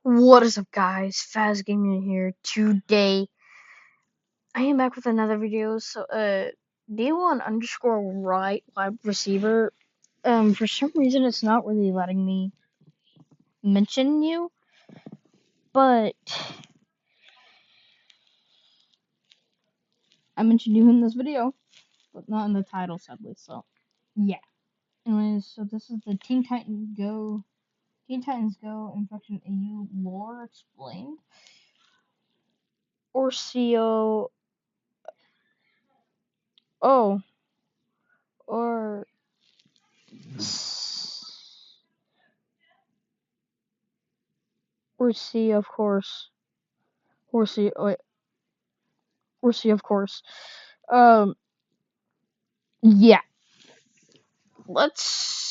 What is up, guys? Faz Gaming here. Today, I am back with another video. So, D1 underscore right wide receiver. For some reason, it's not really letting me mention you, but I mentioned you in this video, but not in the title, sadly. So, yeah. Anyways, so this is the Teen Titans Go Infection AU lore explained, or CO. Oh, or C, of course. Horsey, wait, Horsey, of course. Um, yeah. Let's see.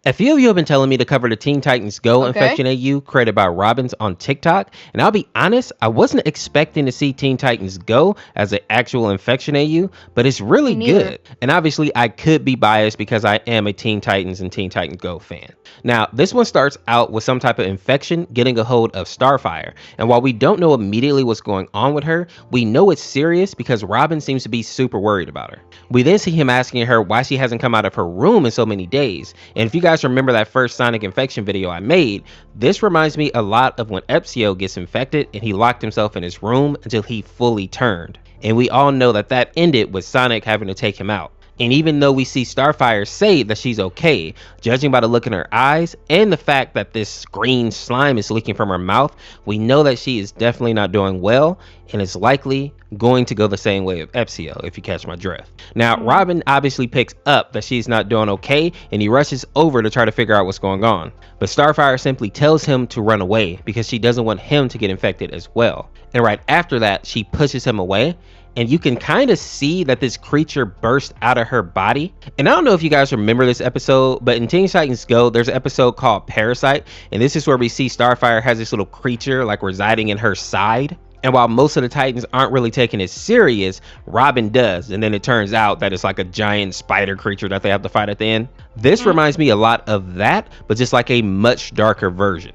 A few of you have been telling me to cover the Teen Titans Go Okay. Infection AU created by Robbins on TikTok, and I'll be honest, I wasn't expecting to see Teen Titans Go as an actual Infection AU, but it's really good. And obviously, I could be biased because I am a Teen Titans and Teen Titans Go fan. Now, this one starts out with some type of infection getting a hold of Starfire, and while we don't know immediately what's going on with her, we know it's serious because Robin seems to be super worried about her. We then see him asking her why she hasn't come out of her room in so many days, and if you guys remember that first Sonic infection video I made, this reminds me a lot of when Ezio gets infected and he locked himself in his room until he fully turned. And we all know that that ended with Sonic having to take him out. And even though we see Starfire say that she's okay, judging by the look in her eyes and the fact that this green slime is leaking from her mouth, we know that she is definitely not doing well and is likely going to go the same way of Ezio, if you catch my drift. Now, Robin obviously picks up that she's not doing okay and he rushes over to try to figure out what's going on. But Starfire simply tells him to run away because she doesn't want him to get infected as well. And right after that, she pushes him away. And you can kind of see that this creature burst out of her body. And I don't know if you guys remember this episode, but in Teen Titans Go, there's an episode called Parasite. And this is where we see Starfire has this little creature like residing in her side. And while most of the Titans aren't really taking it serious, Robin does. And then it turns out that it's like a giant spider creature that they have to fight at the end. This reminds me a lot of that, but just like a much darker version.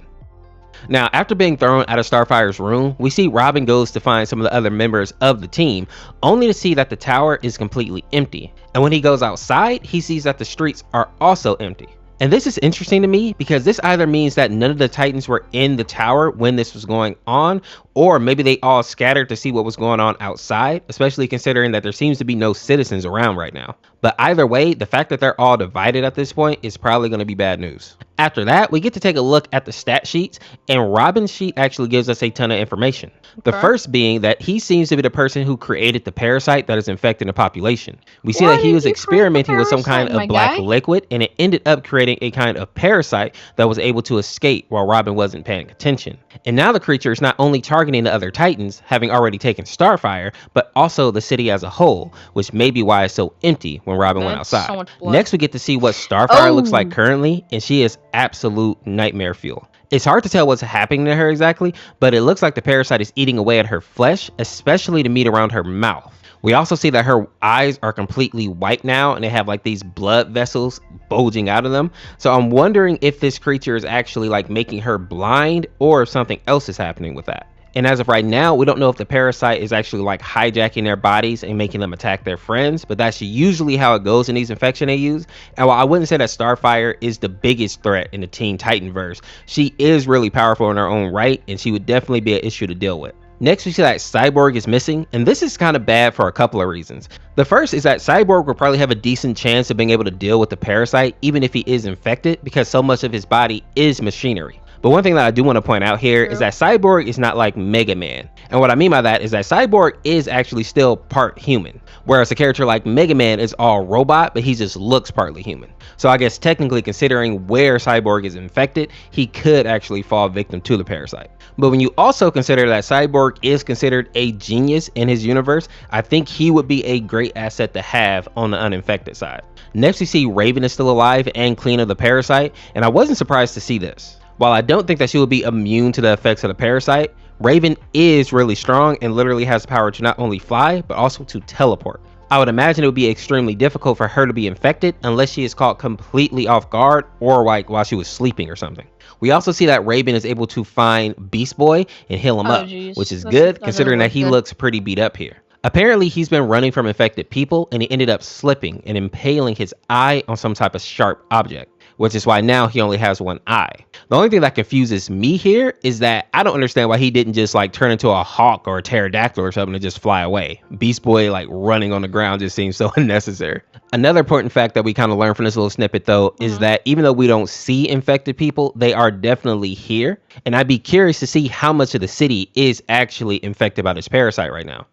Now, after being thrown out of Starfire's room, we see Robin goes to find some of the other members of the team, only to see that the tower is completely empty. And when he goes outside, he sees that the streets are also empty. And this is interesting to me because this either means that none of the Titans were in the tower when this was going on, or maybe they all scattered to see what was going on outside, especially considering that there seems to be no citizens around right now. But either way, the fact that they're all divided at this point is probably going to be bad news. After that, we get to take a look at the stat sheets, and Robin's sheet actually gives us a ton of information. The first being that he seems to be the person who created the parasite that is infecting the population. We see that he was experimenting with some kind of black liquid, and it ended up creating a kind of parasite that was able to escape while Robin wasn't paying attention. And now the creature is not only targeting the other Titans, having already taken Starfire, but also the city as a whole, which may be why it's so empty when Robin went outside. Next, we get to see what Starfire looks like currently, and she is absolute nightmare fuel. It's hard to tell what's happening to her exactly, but it looks like the parasite is eating away at her flesh, especially the meat around her mouth. We also see that her eyes are completely white now, and they have like these blood vessels bulging out of them. So I'm wondering if this creature is actually like making her blind, or if something else is happening with that. And as of right now, we don't know if the parasite is actually like hijacking their bodies and making them attack their friends, but that's usually how it goes in these infection AUs. And while I wouldn't say that Starfire is the biggest threat in the Teen Titan verse, she is really powerful in her own right, and she would definitely be an issue to deal with. Next, we see that Cyborg is missing, and this is kind of bad for a couple of reasons. The first is that Cyborg will probably have a decent chance of being able to deal with the parasite, even if he is infected, because so much of his body is machinery. But one thing that I do want to point out here is that Cyborg is not like Mega Man. And what I mean by that is that Cyborg is actually still part human, whereas a character like Mega Man is all robot, but he just looks partly human. So I guess technically, considering where Cyborg is infected, he could actually fall victim to the parasite. But when you also consider that Cyborg is considered a genius in his universe, I think he would be a great asset to have on the uninfected side. Next, we see Raven is still alive and clean of the parasite, and I wasn't surprised to see this. While I don't think that she will be immune to the effects of the parasite, Raven is really strong and literally has the power to not only fly, but also to teleport. I would imagine it would be extremely difficult for her to be infected unless she is caught completely off guard or like while she was sleeping or something. We also see that Raven is able to find Beast Boy and heal him Oh up, which jeez, is good that really considering that looks he good. looks pretty beat up here. Apparently, he's been running from infected people and he ended up slipping and impaling his eye on some type of sharp object, which is why now he only has one eye. The only thing that confuses me here is that I don't understand why he didn't just like turn into a hawk or a pterodactyl or something and just fly away. Beast Boy like running on the ground just seems so unnecessary. Another important fact that we kind of learned from this little snippet though is that even though we don't see infected people, they are definitely here. And I'd be curious to see how much of the city is actually infected by this parasite right now.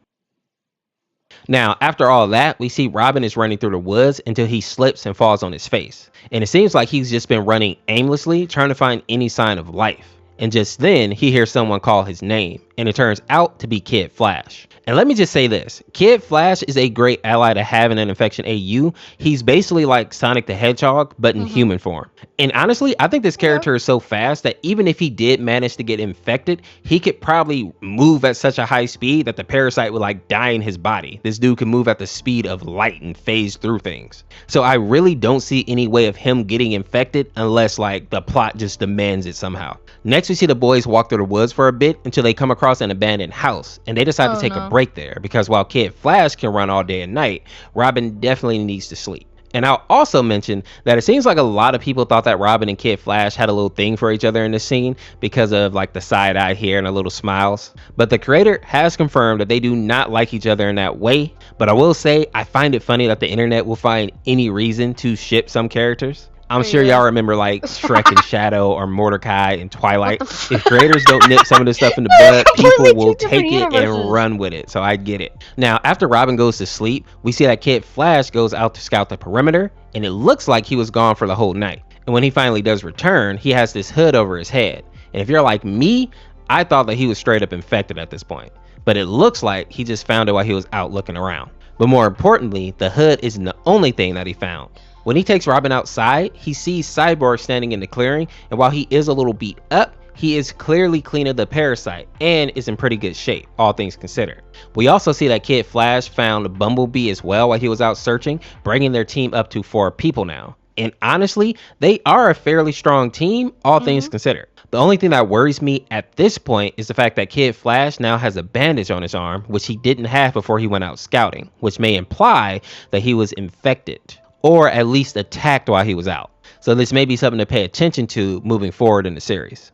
Now, after all that, we see Robin is running through the woods until he slips and falls on his face. And it seems like he's just been running aimlessly, trying to find any sign of life. And just then, he hears someone call his name, and it turns out to be Kid Flash. And let me just say this, Kid Flash is a great ally to have in an infection AU. He's basically like Sonic the Hedgehog, but in human form. And honestly, I think this character is so fast that even if he did manage to get infected, he could probably move at such a high speed that the parasite would like die in his body. This dude can move at the speed of light and phase through things. So I really don't see any way of him getting infected unless like the plot just demands it somehow. Next, we see the boys walk through the woods for a bit until they come across an abandoned house, and they decide to take a break there because while Kid Flash can run all day and night, Robin definitely needs to sleep. And I'll also mention that it seems like a lot of people thought that Robin and Kid Flash had a little thing for each other in this scene because of like the side eye hair and the little smiles. But the creator has confirmed that they do not like each other in that way. But I will say, I find it funny that the internet will find any reason to ship some characters. I'm sure y'all remember like Shrek and Shadow or Mordecai and Twilight. If creators don't nip some of this stuff in the bud, people will take it and run with it. So I get it. Now, after Robin goes to sleep, we see that Kid Flash goes out to scout the perimeter, and it looks like he was gone for the whole night. And when he finally does return, he has this hood over his head. And if you're like me, I thought that he was straight up infected at this point. But it looks like he just found it while he was out looking around. But more importantly, the hood isn't the only thing that he found. When he takes Robin outside, he sees Cyborg standing in the clearing, and while he is a little beat up, he is clearly clean of the parasite and is in pretty good shape, all things considered. We also see that Kid Flash found Bumblebee as well while he was out searching, bringing their team up to 4 people now. And honestly, they are a fairly strong team, all things considered. The only thing that worries me at this point is the fact that Kid Flash now has a bandage on his arm, which he didn't have before he went out scouting, which may imply that he was infected, or at least attacked while he was out. So this may be something to pay attention to moving forward in the series.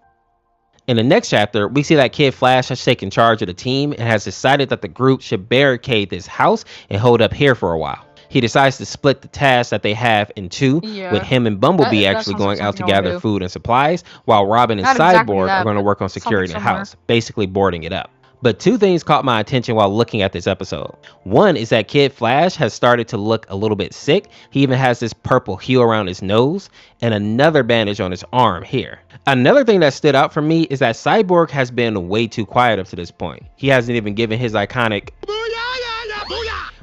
In the next chapter, we see that Kid Flash has taken charge of the team and has decided that the group should barricade this house and hold up here for a while. He decides to split the task that they have in two, with him and Bumblebee actually going out to gather food and supplies, while Robin and Cyborg are going to work on securing the house, basically boarding it up. But 2 things caught my attention while looking at this episode. One is that Kid Flash has started to look a little bit sick. He even has this purple hue around his nose and another bandage on his arm here. Another thing that stood out for me is that Cyborg has been way too quiet up to this point. He hasn't even given his iconic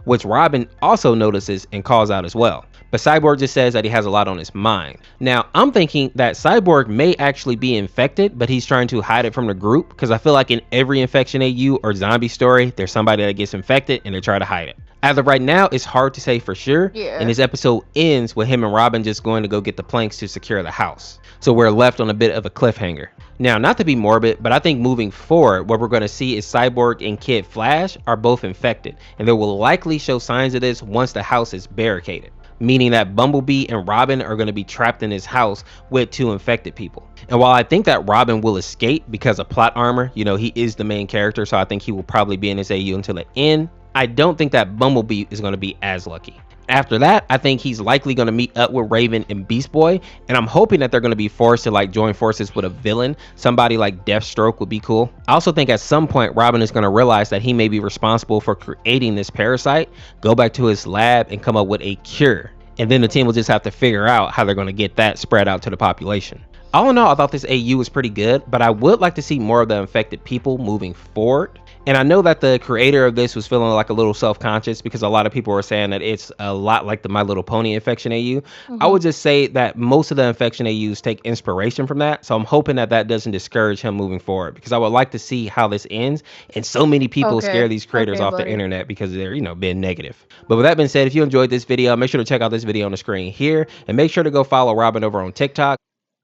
which Robin also notices and calls out as well. But Cyborg just says that he has a lot on his mind. Now, I'm thinking that Cyborg may actually be infected, but he's trying to hide it from the group, because I feel like in every infection AU or zombie story, there's somebody that gets infected and they try to hide it. As of right now, it's hard to say for sure, and this episode ends with him and Robin just going to go get the planks to secure the house. So we're left on a bit of a cliffhanger. Now, not to be morbid, but I think moving forward, what we're going to see is Cyborg and Kid Flash are both infected, and they will likely show signs of this once the house is barricaded, meaning that Bumblebee and Robin are going to be trapped in his house with 2 infected people. And while I think that Robin will escape because of plot armor, you know, he is the main character, so I think he will probably be in this AU until the end, I don't think that Bumblebee is going to be as lucky. After that, I think he's likely going to meet up with Raven and Beast Boy, and I'm hoping that they're going to be forced to like join forces with a villain. Somebody like Deathstroke would be cool. I also think at some point Robin is going to realize that he may be responsible for creating this parasite, go back to his lab and come up with a cure. And then the team will just have to figure out how they're going to get that spread out to the population. All in all, I thought this AU was pretty good, but I would like to see more of the infected people moving forward. And I know that the creator of this was feeling like a little self conscious because a lot of people were saying that it's a lot like the My Little Pony infection AU. I Mhm. would just say that most of the infection AUs take inspiration from that. So I'm hoping that that doesn't discourage him moving forward because I would like to see how this ends. And so many people scare Okay. these creators Okay, off the buddy. internet because they're, being negative. But with that being said, if you enjoyed this video, make sure to check out this video on the screen here and make sure to go follow Robin over on TikTok.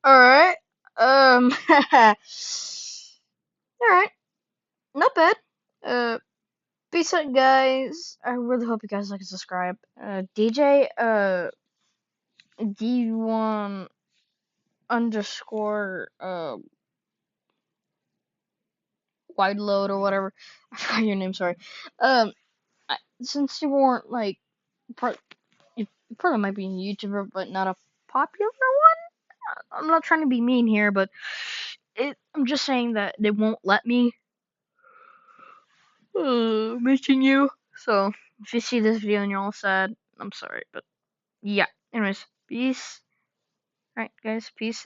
All right. All right. Not bad. Uh, peace out, guys. I really hope you guys like and subscribe. DJ. D1 underscore wide load or whatever. I forgot your name. Sorry. Um, since you weren't like part, you probably might be a YouTuber, but not a popular one. I'm not trying to be mean here, but I'm just saying that they won't let me mention you. So if you see this video and you're all sad, I'm sorry, but yeah. Anyways, peace. All right, guys, peace.